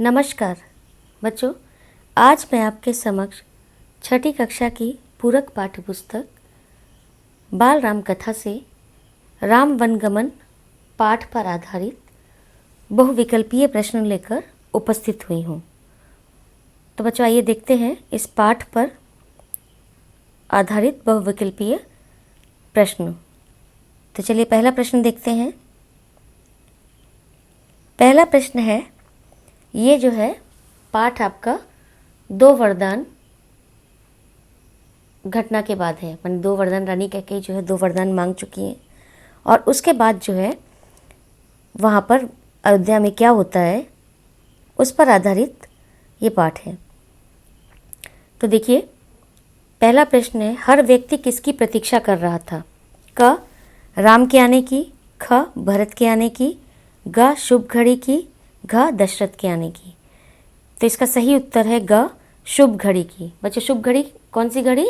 नमस्कार बच्चों, आज मैं आपके समक्ष छठी कक्षा की पूरक पाठ्य पुस्तक बाल राम कथा से राम वनगमन पाठ पर आधारित बहुविकल्पीय प्रश्न लेकर उपस्थित हुई हूँ। तो बच्चों आइए देखते हैं इस पाठ पर आधारित बहुविकल्पीय प्रश्न। तो चलिए पहला प्रश्न देखते हैं। पहला प्रश्न है, ये जो है पाठ आपका दो वरदान घटना के बाद है। मैंने दो वरदान रानी कैकेयी जो है दो वरदान मांग चुकी हैं और उसके बाद जो है वहाँ पर अयोध्या में क्या होता है उस पर आधारित ये पाठ है। तो देखिए पहला प्रश्न है, हर व्यक्ति किसकी प्रतीक्षा कर रहा था? क राम के आने की, ख भरत के आने की, ग शुभ घड़ी की, घ दशरथ के आने की। तो इसका सही उत्तर है ग शुभ घड़ी की। बच्चों शुभ घड़ी कौन सी घड़ी?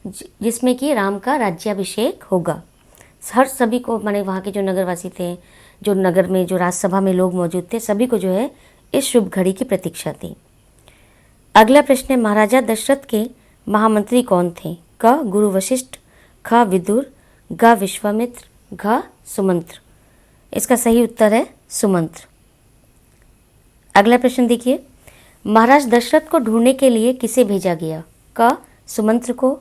जिसमें कि राम का राज्याभिषेक होगा। हर सभी को, माने वहाँ के जो नगरवासी थे, जो नगर में जो राजसभा में लोग मौजूद थे, सभी को जो है इस शुभ घड़ी की प्रतीक्षा थी। अगला प्रश्न है, महाराजा दशरथ के महामंत्री कौन थे? क गुरु वशिष्ठ, ख विदुर, ग विश्वामित्र, घ सुमंत्र। इसका सही उत्तर है सुमंत्र। अगला प्रश्न देखिए, महाराज दशरथ को ढूंढने के लिए किसे भेजा गया? क सुमंत्र को,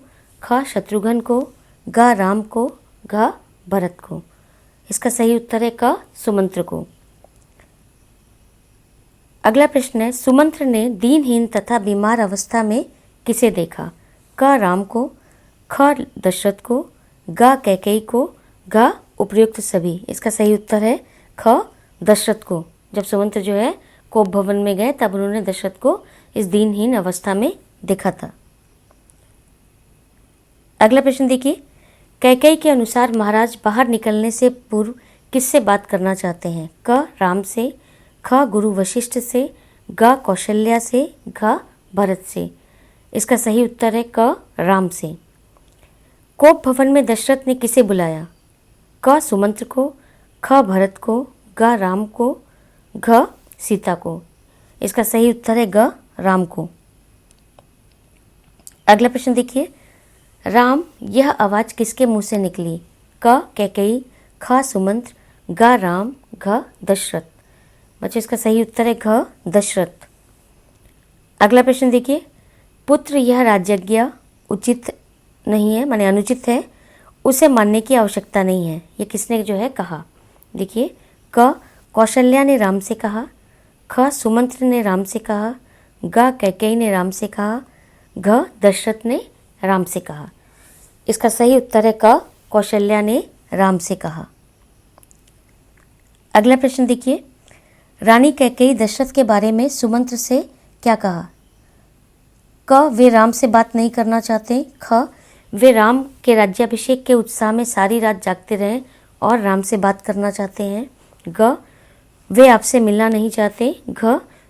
ख शत्रुघ्न को, ग राम को, घ भरत को। इसका सही उत्तर है क सुमंत्र को। अगला प्रश्न है, सुमंत्र ने दीनहीन तथा बीमार अवस्था में किसे देखा? क राम को, ख दशरथ को, ग कैकेयी को, घ उपर्युक्त सभी। इसका सही उत्तर है ख दशरथ को। जब सुमंत्र जो है कोप भवन में गए तब उन्होंने दशरथ को इस दीनहीन अवस्था में देखा था। अगला प्रश्न देखिए, कैकेयी के अनुसार महाराज बाहर निकलने से पूर्व किससे बात करना चाहते हैं? क राम से, ख गुरु वशिष्ठ से, ग कौशल्या से, घ भरत से। इसका सही उत्तर है क राम से। कोप भवन में दशरथ ने किसे बुलाया? क सुमंत्र को, ख भरत को, ग राम को, घ सीता को। इसका सही उत्तर है ग राम को। अगला प्रश्न देखिए, राम यह आवाज किसके मुंह से निकली? क कैकेयी, ख सुमंत्र, ग राम, घ दशरथ। बच्चों इसका सही उत्तर है घ दशरथ। अगला प्रश्न देखिए, पुत्र यह राजज्ञा उचित नहीं है, माने अनुचित है, उसे मानने की आवश्यकता नहीं है। ये किसने जो है कहा? देखिए, क कौशल्या ने राम से कहा, ख सुमंत्र ने राम से कहा, ग कैकेयी ने राम से कहा, घ दशरथ ने राम से कहा। इसका सही उत्तर है क कौशल्या ने राम से कहा। अगला प्रश्न देखिए, रानी कैकेयी दशरथ के बारे में सुमंत्र से क्या कहा? क वे राम से बात नहीं करना चाहते, ख वे राम के राज्याभिषेक के उत्साह में सारी रात जागते रहे और राम से बात करना चाहते हैं, ग वे आपसे मिलना नहीं चाहते, घ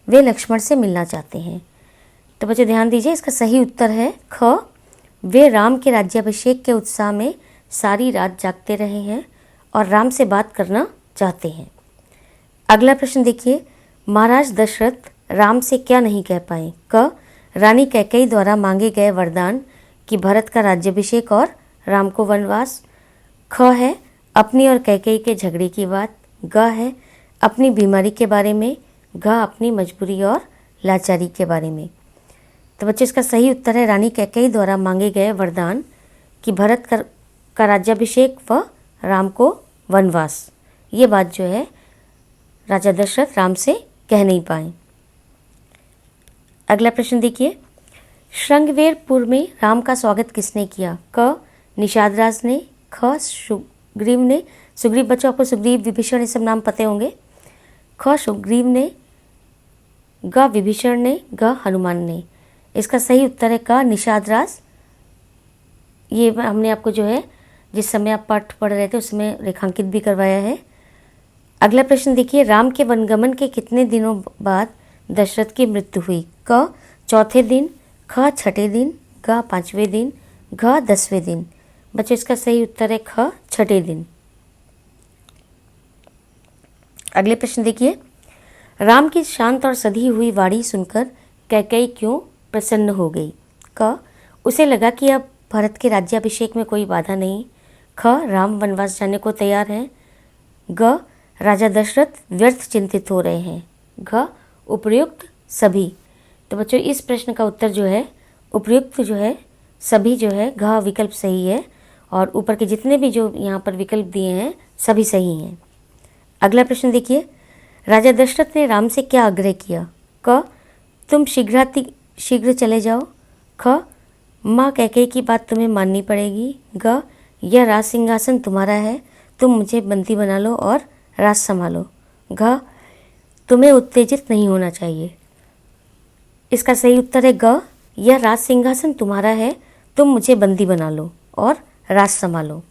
वे लक्ष्मण से मिलना चाहते हैं। तो बच्चे ध्यान दीजिए, इसका सही उत्तर है ख वे राम के राज्याभिषेक के उत्साह में सारी रात जागते रहे हैं और राम से बात करना चाहते हैं। अगला प्रश्न देखिए, महाराज दशरथ राम से क्या नहीं कह पाए? क रानी कैकेयी द्वारा मांगे गए वरदान कि भरत का राज्याभिषेक और राम को वनवास, ख है अपनी और कैकेयी के झगड़े की बात, ग है अपनी बीमारी के बारे में, घ अपनी मजबूरी और लाचारी के बारे में। तो बच्चे इसका सही उत्तर है रानी कैकेयी द्वारा मांगे गए वरदान कि भरत का राज्याभिषेक व राम को वनवास। ये बात जो है राजा दशरथ राम से कह नहीं पाए। अगला प्रश्न देखिए, श्रृंगवेरपुर में राम का स्वागत किसने किया? क निषादराज ने, ख सुग्रीव ने। सुग्रीव बच्चों आपको सुग्रीव विभीषण ये सब नाम पते होंगे। ख सुग्रीव ने, ग विभीषण ने, घ हनुमान ने। इसका सही उत्तर है क निषादराज। ये हमने आपको जो है जिस समय आप पाठ पढ़ रहे थे उसमें रेखांकित भी करवाया है। अगला प्रश्न देखिए, राम के वनगमन के कितने दिनों बाद दशरथ की मृत्यु हुई? क चौथे दिन, ख छठे दिन, घ पांचवें दिन, घ 10वें दिन। बच्चों इसका सही उत्तर है ख छठे दिन। अगले प्रश्न देखिए, राम की शांत और सधी हुई वाणी सुनकर कैकेयी क्यों प्रसन्न हो गई? क, उसे लगा कि अब भरत के राज्याभिषेक में कोई बाधा नहीं। ख, राम वनवास जाने को तैयार हैं। ग, राजा दशरथ व्यर्थ चिंतित हो रहे हैं। घ, उपर्युक्त सभी। तो बच्चों इस प्रश्न का उत्तर जो है उपर्युक्त जो है सभी जो है घ विकल्प सही है, और ऊपर के जितने भी जो यहाँ पर विकल्प दिए हैं सभी सही हैं। अगला प्रश्न देखिए, राजा दशरथ ने राम से क्या आग्रह किया? क, तुम शीघ्र चले जाओ। ख, माँ कैकेयी की बात तुम्हें माननी पड़ेगी। ग, यह राज सिंहासन तुम्हारा है, तुम मुझे बंदी बना लो और राज संभालो। घ, तुम्हें उत्तेजित नहीं होना चाहिए। इसका सही उत्तर है ग, यह राज सिंहासन तुम्हारा है, तुम मुझे बंदी बना लो और राज संभालो।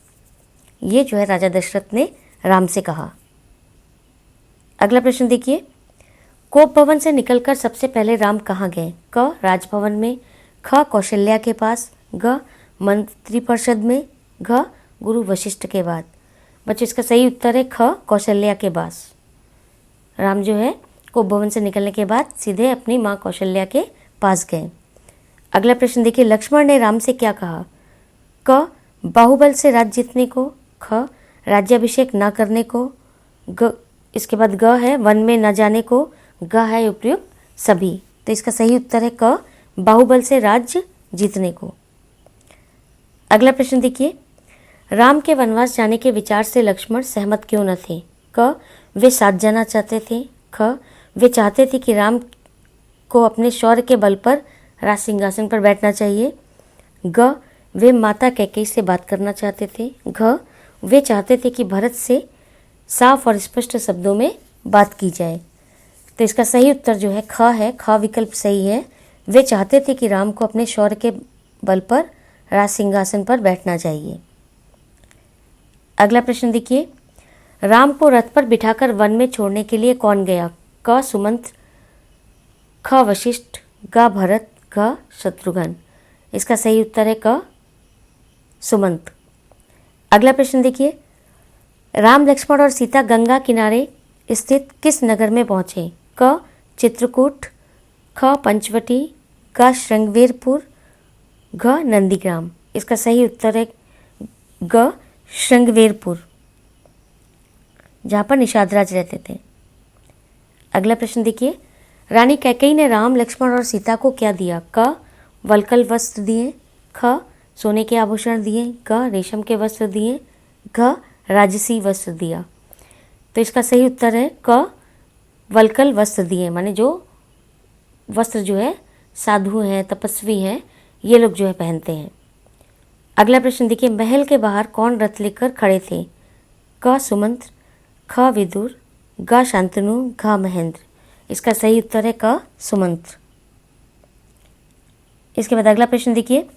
ये जो है राजा दशरथ ने राम से कहा। अगला प्रश्न देखिए, कोप भवन से निकलकर सबसे पहले राम कहाँ गए? क, राजभवन में। ख, कौशल्या के पास। ग, मंत्रिपरिषद में। घ, गुरु वशिष्ठ के बाद। बच्चों इसका सही उत्तर है ख, कौशल्या के पास। राम जो है कोप भवन से निकलने के बाद सीधे अपनी माँ कौशल्या के पास गए। अगला प्रश्न देखिए, लक्ष्मण ने राम से क्या कहा? क, बाहुबल से राज्य जीतने को। ख, राज्याभिषेक न करने को। ग, इसके बाद ग है वन में न जाने को। ग है उपयुक्त सभी। तो इसका सही उत्तर है क, बाहुबल से राज्य जीतने को। अगला प्रश्न देखिए, राम के वनवास जाने के विचार से लक्ष्मण सहमत क्यों न थे? क, वे साथ जाना चाहते थे। ख, वे चाहते थे कि राम को अपने शौर्य के बल पर राज सिंहासन पर बैठना चाहिए। ग, वे माता कैकेयी से बात करना चाहते थे। घ, वे चाहते थे कि भरत से साफ और स्पष्ट शब्दों में बात की जाए। तो इसका सही उत्तर जो है ख है, ख विकल्प सही है। वे चाहते थे कि राम को अपने शौर्य के बल पर राज सिंहासन पर बैठना चाहिए। अगला प्रश्न देखिए, राम को रथ पर बिठाकर वन में छोड़ने के लिए कौन गया? क, सुमंत्र। ख, वशिष्ठ। ग, भरत। घ, शत्रुघ्न। इसका सही उत्तर है क, सुमंत्र। अगला प्रश्न देखिए, राम लक्ष्मण और सीता गंगा किनारे स्थित किस नगर में पहुँचे? क, चित्रकूट। ख, पंचवटी। ग, श्रृंगवेरपुर। घ, नंदीग्राम। इसका सही उत्तर है ग, श्रृंगवेरपुर, जहाँ पर निषादराज रहते थे। अगला प्रश्न देखिए, रानी कैकेयी ने राम लक्ष्मण और सीता को क्या दिया? क, वल्कल वस्त्र दिए। ख, सोने के आभूषण दिए। ग, रेशम के वस्त्र दिए। घ, राजसी वस्त्र दिया। तो इसका सही उत्तर है क, वल्कल वस्त्र दिए, माने जो वस्त्र जो है साधु हैं, तपस्वी हैं, ये लोग जो है पहनते हैं। अगला प्रश्न देखिए, महल के बाहर कौन रथ लेकर खड़े थे? क, सुमंत्र। ख, विदुर। ग, शांतनु। घ, महेंद्र। इसका सही उत्तर है क, सुमंत्र। इसके बाद अगला प्रश्न देखिए,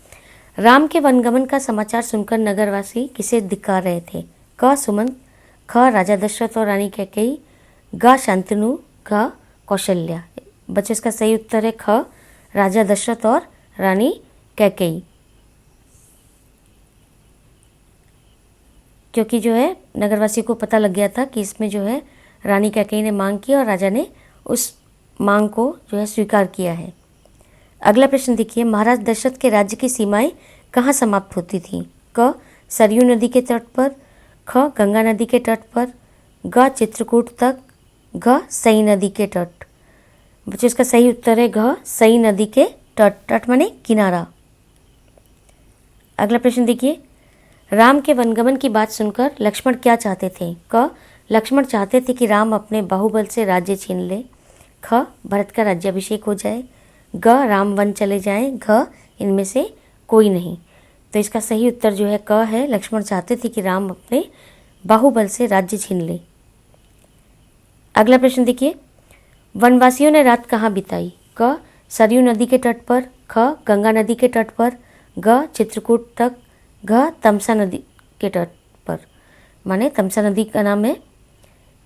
राम के वनगमन का समाचार सुनकर नगरवासी किसे धिक्कार रहे थे? क, सुमंत्र। ख, राजा दशरथ और रानी कैकेयी। ग, शांतनु। घ, कौशल्या। बच्चों इसका सही उत्तर है ख, राजा दशरथ और रानी कैकेयी, क्योंकि जो है नगरवासी को पता लग गया था कि इसमें जो है रानी कैकेयी ने मांग की और राजा ने उस मांग को जो है स्वीकार किया है। अगला प्रश्न देखिए, महाराज दशरथ के राज्य की सीमाएं कहाँ समाप्त होती थीं? क, सरयू नदी के तट पर। ख, गंगा नदी के तट पर। ग, चित्रकूट तक। घ, सई नदी के तट। बच्चों इसका सही उत्तर है घ, सई नदी के तट। तट माने किनारा। अगला प्रश्न देखिए, राम के वनगमन की बात सुनकर लक्ष्मण क्या चाहते थे? क, लक्ष्मण चाहते थे कि राम अपने बाहुबल से राज्य छीन ले। ख, भरत का राज्याभिषेक हो जाए। ग, राम वन चले जाएं। घ, इनमें से कोई नहीं। तो इसका सही उत्तर जो है क है, लक्ष्मण चाहते थे कि राम अपने बाहुबल से राज्य छीन ले। अगला प्रश्न देखिए, वनवासियों ने रात कहाँ बिताई? क, सरयू नदी के तट पर। ख, गंगा नदी के तट पर। ग, चित्रकूट तक। घ, तमसा नदी के तट पर, माने तमसा नदी का नाम है।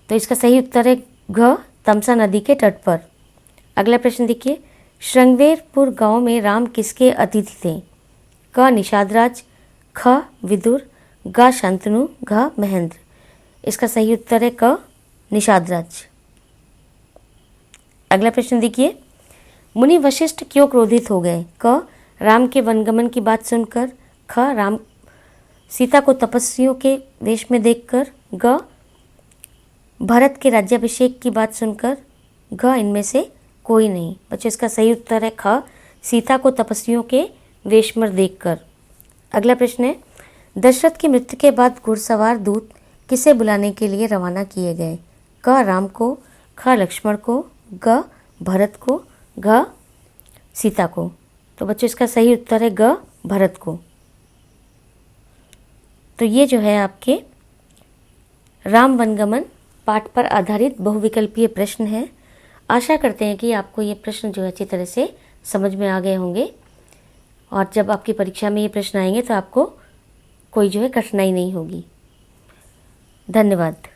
तो इसका सही उत्तर है घ, तमसा नदी के तट पर। अगला प्रश्न देखिए, श्रृंगवेरपुर गांव में राम किसके अतिथि थे? क, निषादराज। ख, विदुर। ग, शांतनु। घ, महेंद्र। इसका सही उत्तर है क, निषादराज। अगला प्रश्न देखिए, मुनि वशिष्ठ क्यों क्रोधित हो गए? क, राम के वनगमन की बात सुनकर। ख, राम सीता को तपस्वियों के वेश में देखकर। ग, भरत के राज्याभिषेक की बात सुनकर। घ, इनमें से कोई नहीं। बच्चों इसका सही उत्तर है ख, सीता को तपस्वियों के वेश में देखकर। अगला प्रश्न है, दशरथ की मृत्यु के बाद घुड़सवार दूत किसे बुलाने के लिए रवाना किए गए? क, राम को। ख, लक्ष्मण को। ग, भरत को। घ, सीता को। तो बच्चों इसका सही उत्तर है ग, भरत को। तो ये जो है आपके राम वनगमन पाठ पर आधारित बहुविकल्पीय प्रश्न है। आशा करते हैं कि आपको ये प्रश्न जो है अच्छी तरह से समझ में आ गए होंगे और जब आपकी परीक्षा में ये प्रश्न आएंगे तो आपको कोई जो है कठिनाई नहीं होगी। धन्यवाद।